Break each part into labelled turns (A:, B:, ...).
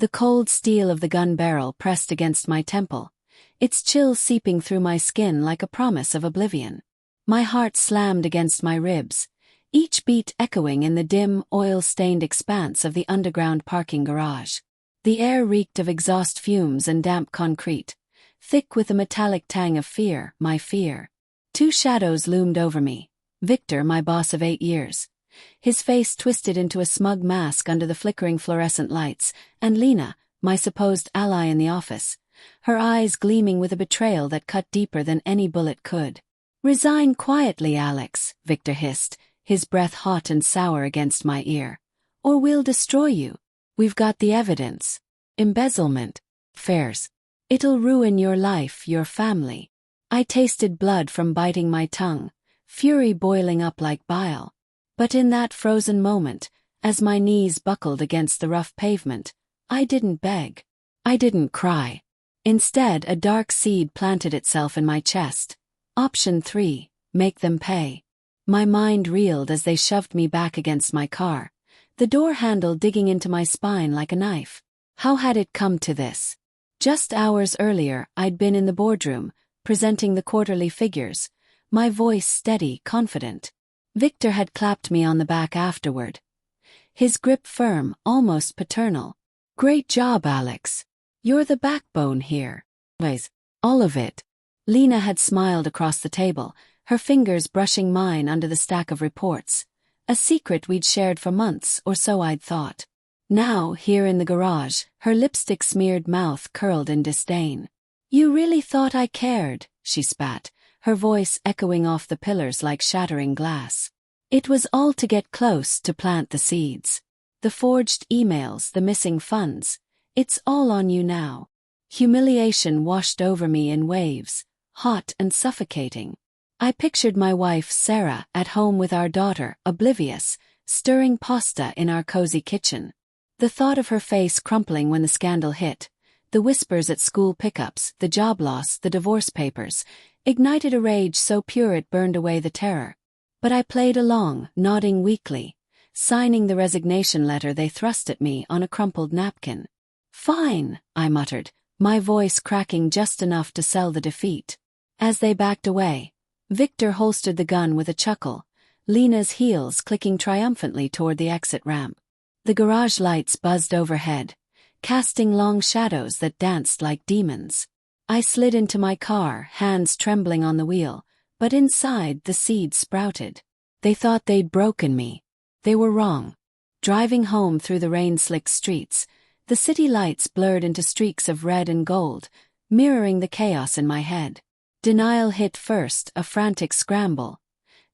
A: the cold steel of the gun barrel pressed against my temple, its chill seeping through my skin like a promise of oblivion. My heart slammed against my ribs, each beat echoing in the dim, oil-stained expanse of the underground parking garage. The air reeked of exhaust fumes and damp concrete, thick with a metallic tang of fear, my fear. Two shadows loomed over me. Victor, my boss of 8 years, his face twisted into a smug mask under the flickering fluorescent lights, and Lena, my supposed ally in the office, her eyes gleaming with a betrayal that cut deeper than any bullet could. "Resign quietly, Alex," Victor hissed, his breath hot and sour against my ear. "Or we'll destroy you. We've got the evidence. Embezzlement. Affairs. It'll ruin your life, your family." I tasted blood from biting my tongue, fury boiling up like bile. But in that frozen moment, as my knees buckled against the rough pavement, I didn't beg. I didn't cry. Instead, a dark seed planted itself in my chest. Option 3, make them pay. My mind reeled as they shoved me back against my car, the door handle digging into my spine like a knife. How had it come to this? Just hours earlier, I'd been in the boardroom, presenting the quarterly figures, my voice steady, confident. Victor had clapped me on the back afterward, his grip firm, almost paternal. "Great job, Alex. You're the backbone here. All of it." Lena had smiled across the table, her fingers brushing mine under the stack of reports, a secret we'd shared for months, or so I'd thought. Now, here in the garage, her lipstick-smeared mouth curled in disdain. "You really thought I cared," she spat, her voice echoing off the pillars like shattering glass. "It was all to get close, to plant the seeds. The forged emails, the missing funds. It's all on you now." Humiliation washed over me in waves, hot and suffocating. I pictured my wife, Sarah, at home with our daughter, oblivious, stirring pasta in our cozy kitchen. The thought of her face crumpling when the scandal hit, the whispers at school pickups, the job loss, the divorce papers, ignited a rage so pure it burned away the terror. But I played along, nodding weakly, signing the resignation letter they thrust at me on a crumpled napkin. "Fine," I muttered, my voice cracking just enough to sell the defeat. As they backed away, Victor holstered the gun with a chuckle, Lena's heels clicking triumphantly toward the exit ramp. The garage lights buzzed overhead, casting long shadows that danced like demons. I slid into my car, hands trembling on the wheel, but inside the seed sprouted. They thought they'd broken me. They were wrong. Driving home through the rain-slicked streets, the city lights blurred into streaks of red and gold, mirroring the chaos in my head. Denial hit first, a frantic scramble.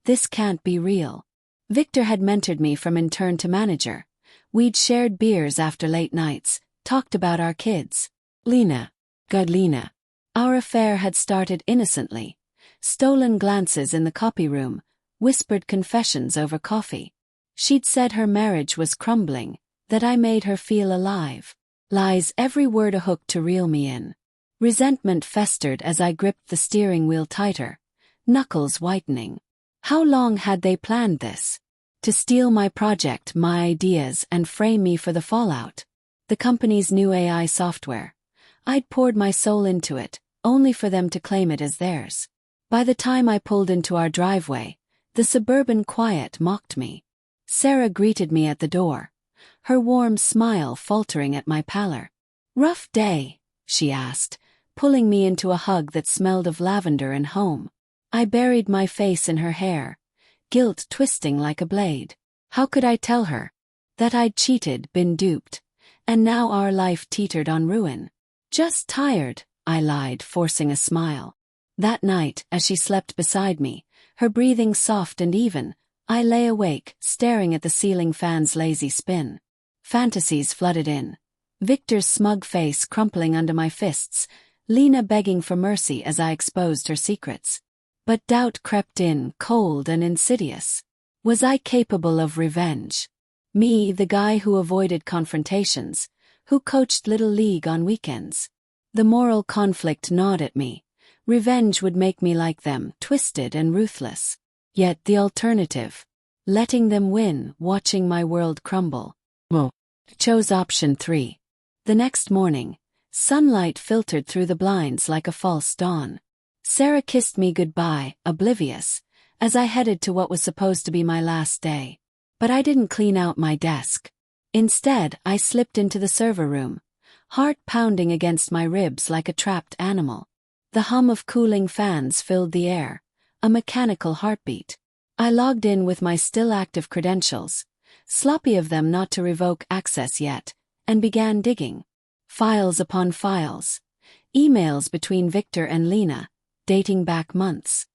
A: This can't be real. Victor had mentored me from intern to manager. We'd shared beers after late nights, talked about our kids. Lena. God, Lena. Our affair had started innocently. Stolen glances in the copy room, whispered confessions over coffee. She'd said her marriage was crumbling, that I made her feel alive. Lies, every word a hook to reel me in. Resentment festered as I gripped the steering wheel tighter, knuckles whitening. How long had they planned this? To steal my project, my ideas, and frame me for the fallout. The company's new AI software. I'd poured my soul into it, only for them to claim it as theirs. By the time I pulled into our driveway, the suburban quiet mocked me. Sarah greeted me at the door, her warm smile faltering at my pallor. "Rough day?" she asked, pulling me into a hug that smelled of lavender and home. I buried my face in her hair, guilt twisting like a blade. How could I tell her that I'd cheated, been duped, and now our life teetered on ruin? "Just tired," I lied, forcing a smile. That night, as she slept beside me, her breathing soft and even, I lay awake, staring at the ceiling fan's lazy spin. Fantasies flooded in. Victor's smug face crumpling under my fists, Lena begging for mercy as I exposed her secrets. But doubt crept in, cold and insidious. Was I capable of revenge? Me, the guy who avoided confrontations, who coached Little League on weekends. The moral conflict gnawed at me. Revenge would make me like them, twisted and ruthless. Yet the alternative, letting them win, watching my world crumble. Chose option 3. The next morning, sunlight filtered through the blinds like a false dawn. Sarah kissed me goodbye, oblivious, as I headed to what was supposed to be my last day. But I didn't clean out my desk. Instead, I slipped into the server room, heart pounding against my ribs like a trapped animal. The hum of cooling fans filled the air, a mechanical heartbeat. I logged in with my still active credentials, sloppy of them not to revoke access yet, and began digging. Files upon files. Emails between Victor and Lena, dating back months.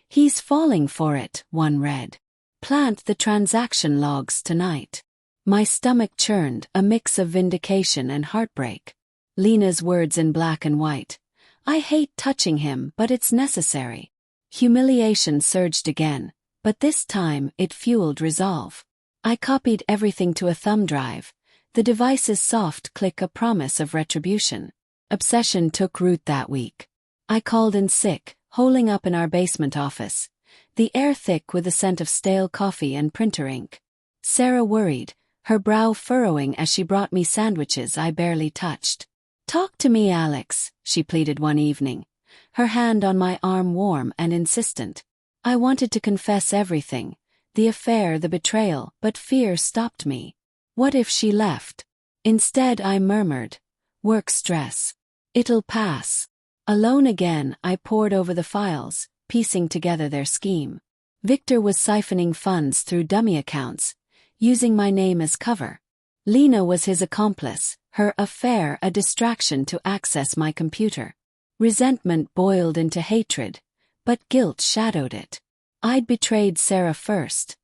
A: "He's falling for it," one read. "Plant the transaction logs tonight." My stomach churned, a mix of vindication and heartbreak. Lena's words in black and white. "I hate touching him, but it's necessary." Humiliation surged again, but this time it fueled resolve. I copied everything to a thumb drive, the device's soft click a promise of retribution. Obsession took root that week. I called in sick, holing up in our basement office, the air thick with the scent of stale coffee and printer ink. Sarah worried, her brow furrowing as she brought me sandwiches I barely touched. "Talk to me, Alex," she pleaded one evening, her hand on my arm warm and insistent. I wanted to confess everything, the affair, the betrayal, but fear stopped me. What if she left? Instead I murmured, "Work stress. It'll pass." Alone again, I pored over the files, piecing together their scheme. Victor was siphoning funds through dummy accounts, using my name as cover. Lena was his accomplice, her affair a distraction to access my computer. Resentment boiled into hatred, but guilt shadowed it. I'd betrayed Sarah first.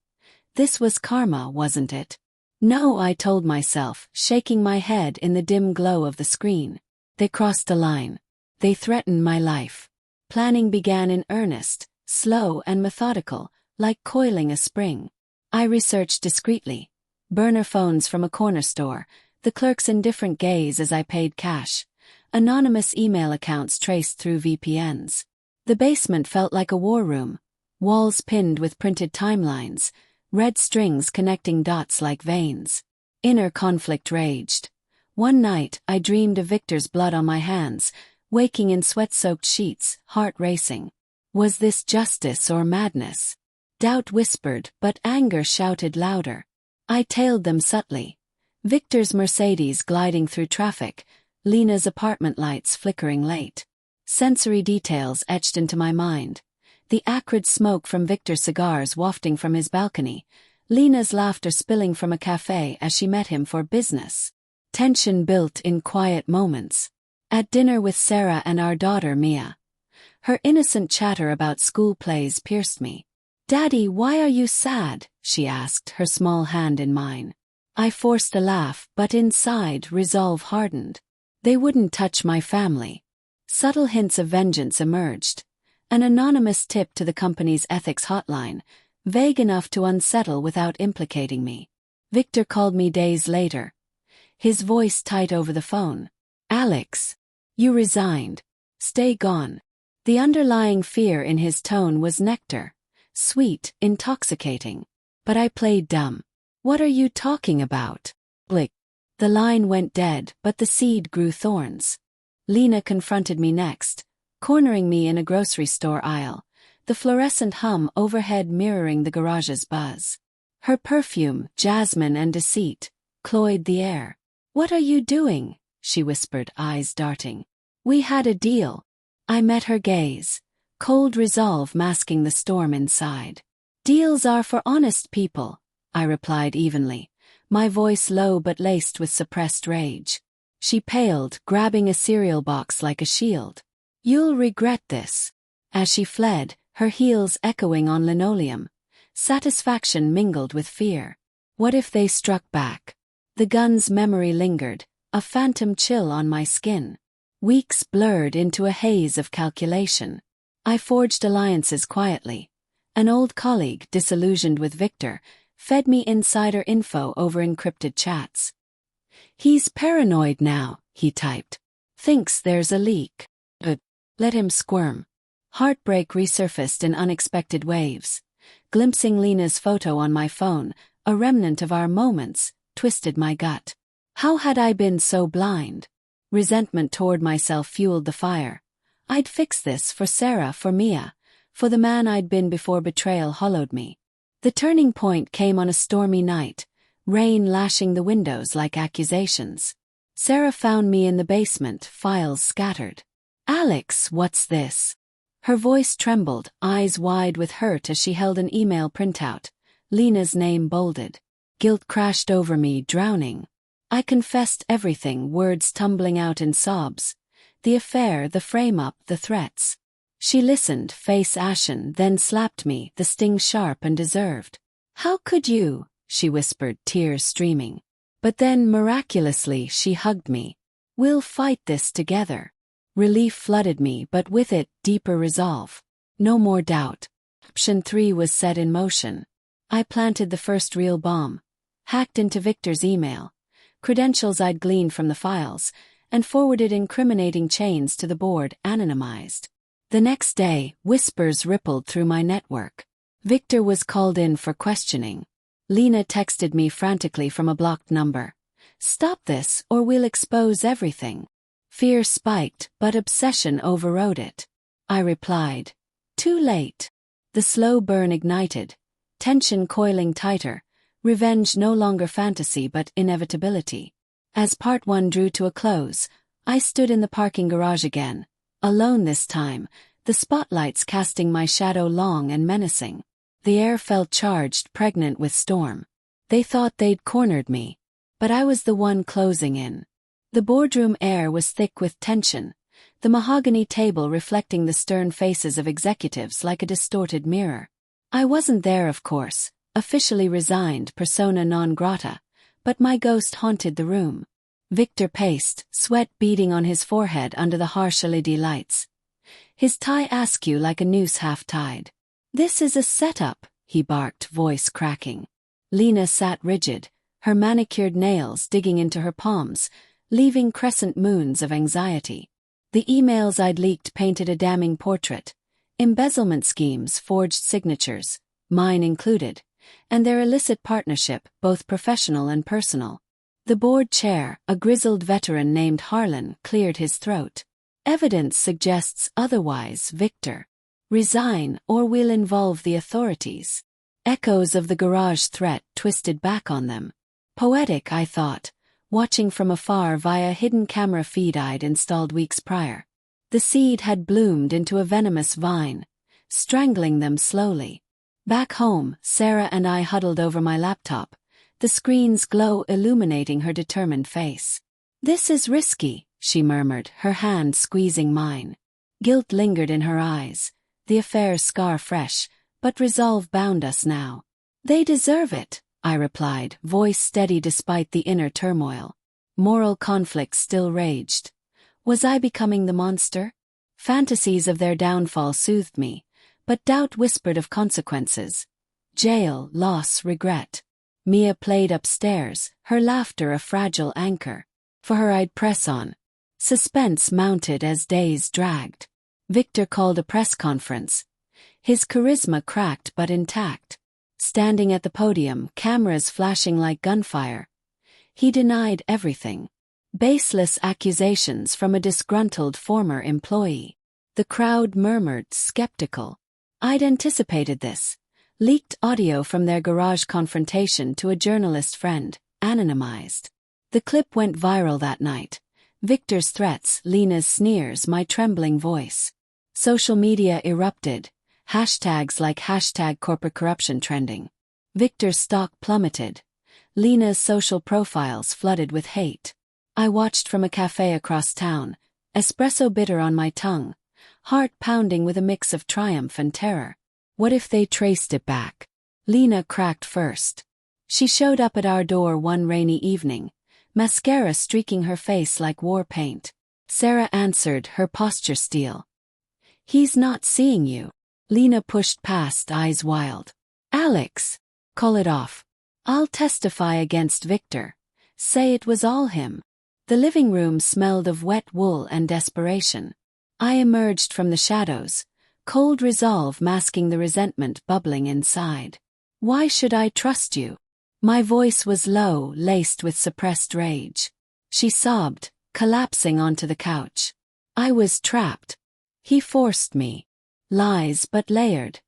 A: This was karma, wasn't it? No, I told myself, shaking my head in the dim glow of the screen. They crossed a line. They threatened my life. Planning began in earnest, slow and methodical, like coiling a spring. I researched discreetly. Burner phones from a corner store, the clerk's indifferent gaze as I paid cash. Anonymous email accounts traced through VPNs. The basement felt like a war room. Walls pinned with printed timelines, red strings connecting dots like veins. Inner conflict raged. One night, I dreamed of Victor's blood on my hands, waking in sweat-soaked sheets, heart racing. Was this justice or madness? Doubt whispered, but anger shouted louder. I tailed them subtly. Victor's Mercedes gliding through traffic, Lena's apartment lights flickering late. Sensory details etched into my mind. The acrid smoke from Victor's cigars wafting from his balcony, Lena's laughter spilling from a cafe as she met him for business. Tension built in quiet moments. At dinner with Sarah and our daughter Mia. Her innocent chatter about school plays pierced me. "Daddy, why are you sad?" she asked, her small hand in mine. I forced a laugh, but inside resolve hardened. They wouldn't touch my family. Subtle hints of vengeance emerged. An anonymous tip to the company's ethics hotline, vague enough to unsettle without implicating me. Victor called me days later. His voice tight over the phone. "Alex, you resigned. Stay gone." The underlying fear in his tone was nectar. Sweet, intoxicating. But I played dumb. "What are you talking about?" Blick. The line went dead, but the seed grew thorns. Lena confronted me next, cornering me in a grocery store aisle, the fluorescent hum overhead mirroring the garage's buzz. Her perfume, jasmine and deceit, cloyed the air. "What are you doing?" she whispered, eyes darting. "We had a deal." I met her gaze, cold resolve masking the storm inside. "Deals are for honest people," I replied evenly, my voice low but laced with suppressed rage. She paled, grabbing a cereal box like a shield. "You'll regret this." As she fled, her heels echoing on linoleum, satisfaction mingled with fear. What if they struck back? The gun's memory lingered, a phantom chill on my skin. Weeks blurred into a haze of calculation. I forged alliances quietly. An old colleague, disillusioned with Victor, fed me insider info over encrypted chats. "He's paranoid now," he typed. "Thinks there's a leak. Let him squirm." Heartbreak resurfaced in unexpected waves. Glimpsing Lena's photo on my phone, a remnant of our moments, twisted my gut. How had I been so blind? Resentment toward myself fueled the fire. I'd fix this for Sarah, for Mia, for the man I'd been before betrayal hollowed me. The turning point came on a stormy night, rain lashing the windows like accusations. Sarah found me in the basement, files scattered. "Alex, what's this?" Her voice trembled, eyes wide with hurt as she held an email printout, Lena's name bolded. Guilt crashed over me, drowning. I confessed everything, words tumbling out in sobs. The affair, the frame-up, the threats. She listened, face ashen, then slapped me, the sting sharp and deserved. "How could you?" she whispered, tears streaming. But then, miraculously, she hugged me. "We'll fight this together." Relief flooded me, but with it, deeper resolve. No more doubt. Option 3 was set in motion. I planted the first real bomb. Hacked into Victor's email. Credentials I'd gleaned from the files, and forwarded incriminating chains to the board, anonymized. The next day, whispers rippled through my network. Victor was called in for questioning. Lena texted me frantically from a blocked number. "Stop this, or we'll expose everything." Fear spiked, but obsession overrode it. I replied, "Too late." The slow burn ignited, tension coiling tighter, revenge no longer fantasy but inevitability. As part 1 drew to a close, I stood in the parking garage again, alone this time, the spotlights casting my shadow long and menacing. The air felt charged, pregnant with storm. They thought they'd cornered me, but I was the one closing in. The boardroom air was thick with tension, the mahogany table reflecting the stern faces of executives like a distorted mirror. I wasn't there, of course, officially resigned, persona non grata, but my ghost haunted the room. Victor paced, sweat beading on his forehead under the harsh LED lights. His tie askew like a noose half-tied. "This is a setup," he barked, voice cracking. Lena sat rigid, her manicured nails digging into her palms, leaving crescent moons of anxiety. The emails I'd leaked painted a damning portrait. Embezzlement schemes, forged signatures, mine included, and their illicit partnership, both professional and personal. The board chair, a grizzled veteran named Harlan, cleared his throat. "Evidence suggests otherwise, Victor. Resign, or we'll involve the authorities." Echoes of the garage threat twisted back on them. Poetic, I thought, watching from afar via hidden camera feed I'd installed weeks prior. The seed had bloomed into a venomous vine, strangling them slowly. Back home, Sarah and I huddled over my laptop, the screen's glow illuminating her determined face. "This is risky," she murmured, her hand squeezing mine. Guilt lingered in her eyes, the affair's scar fresh, but resolve bound us now. "They deserve it," I replied, voice steady despite the inner turmoil. Moral conflict still raged. Was I becoming the monster? Fantasies of their downfall soothed me, but doubt whispered of consequences. Jail, loss, regret. Mia played upstairs, her laughter a fragile anchor. For her I'd press on. Suspense mounted as days dragged. Victor called a press conference. His charisma cracked but intact. Standing at the podium, cameras flashing like gunfire. He denied everything. Baseless accusations from a disgruntled former employee. The crowd murmured, skeptical. I'd anticipated this. Leaked audio from their garage confrontation to a journalist friend, anonymized. The clip went viral that night. Victor's threats, Lena's sneers, my trembling voice. Social media erupted. Hashtags like #corporate corruption trending. Victor's stock plummeted. Lena's social profiles flooded with hate. I watched from a cafe across town, espresso bitter on my tongue, heart pounding with a mix of triumph and terror. What if they traced it back? Lena cracked first. She showed up at our door one rainy evening, mascara streaking her face like war paint. Sarah answered, her posture steel. "He's not seeing you." Lena pushed past, eyes wild. "Alex, call it off. I'll testify against Victor. Say it was all him." The living room smelled of wet wool and desperation. I emerged from the shadows, cold resolve masking the resentment bubbling inside. "Why should I trust you?" My voice was low, laced with suppressed rage. She sobbed, collapsing onto the couch. I was trapped. He forced me. Lies but layered.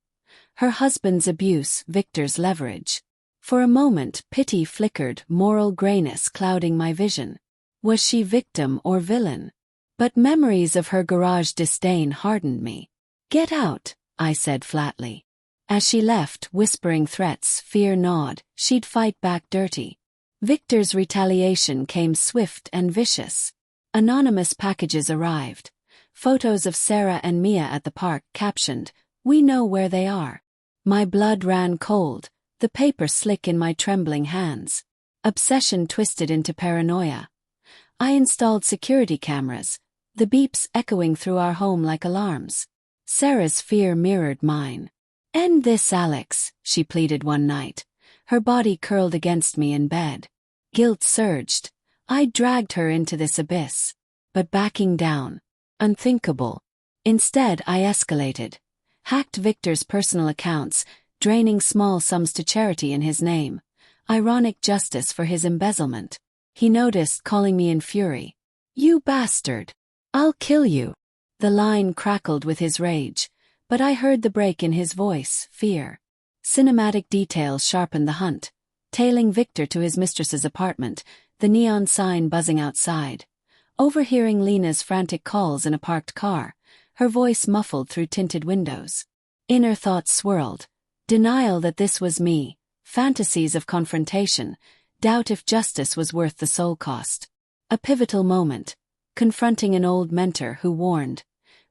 A: Her husband's abuse, Victor's leverage. For a moment, pity flickered, moral grayness clouding my vision. Was she victim or villain? But memories of her garage disdain hardened me. Get out, I said flatly. As she left, whispering threats, fear gnawed, she'd fight back dirty. Victor's retaliation came swift and vicious. Anonymous packages arrived. Photos of Sarah and Mia at the park captioned, "We know where they are." My blood ran cold, the paper slick in my trembling hands. Obsession twisted into paranoia. I installed security cameras, the beeps echoing through our home like alarms. Sarah's fear mirrored mine. "End this, Alex," she pleaded one night. Her body curled against me in bed. Guilt surged. I dragged her into this abyss. But backing down. Unthinkable. Instead, I escalated. Hacked Victor's personal accounts, draining small sums to charity in his name. Ironic justice for his embezzlement. He noticed, calling me in fury. "You bastard! I'll kill you!" The line crackled with his rage, but I heard the break in his voice, fear. Cinematic details sharpened the hunt. Tailing Victor to his mistress's apartment, the neon sign buzzing outside. Overhearing Lena's frantic calls in a parked car, her voice muffled through tinted windows. Inner thoughts swirled. Denial that this was me, fantasies of confrontation, doubt if justice was worth the soul cost. A pivotal moment, confronting an old mentor who warned,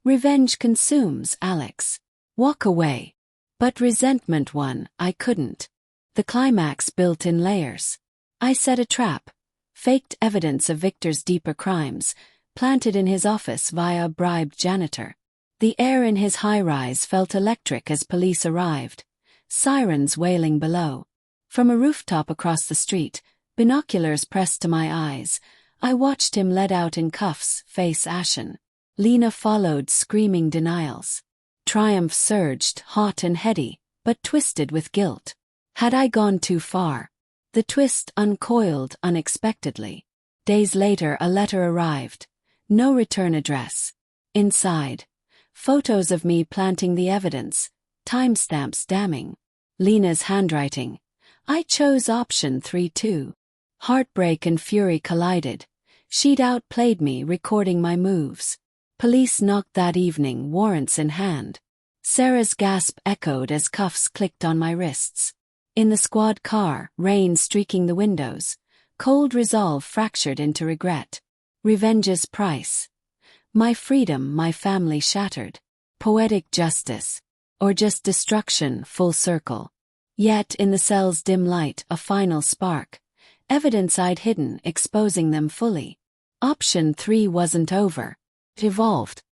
A: "Revenge consumes, Alex. Walk away." But resentment won, I couldn't. The climax built in layers. I set a trap. Faked evidence of Victor's deeper crimes, planted in his office via a bribed janitor. The air in his high-rise felt electric as police arrived, sirens wailing below. From a rooftop across the street, binoculars pressed to my eyes, I watched him led out in cuffs, face ashen. Lena followed, screaming denials. Triumph surged, hot and heady, but twisted with guilt. Had I gone too far? The twist uncoiled unexpectedly. Days later, a letter arrived. No return address. Inside, photos of me planting the evidence, timestamps damning. Lena's handwriting. I chose option 3 too. Heartbreak and fury collided. She'd outplayed me, recording my moves. Police knocked that evening, warrants in hand. Sarah's gasp echoed as cuffs clicked on my wrists. In the squad car, rain streaking the windows, cold resolve fractured into regret. Revenge's price. My freedom, my family shattered. Poetic justice. Or just destruction, full circle. Yet, in the cell's dim light, a final spark. Evidence I'd hidden, exposing them fully. Option 3 wasn't over. It evolved.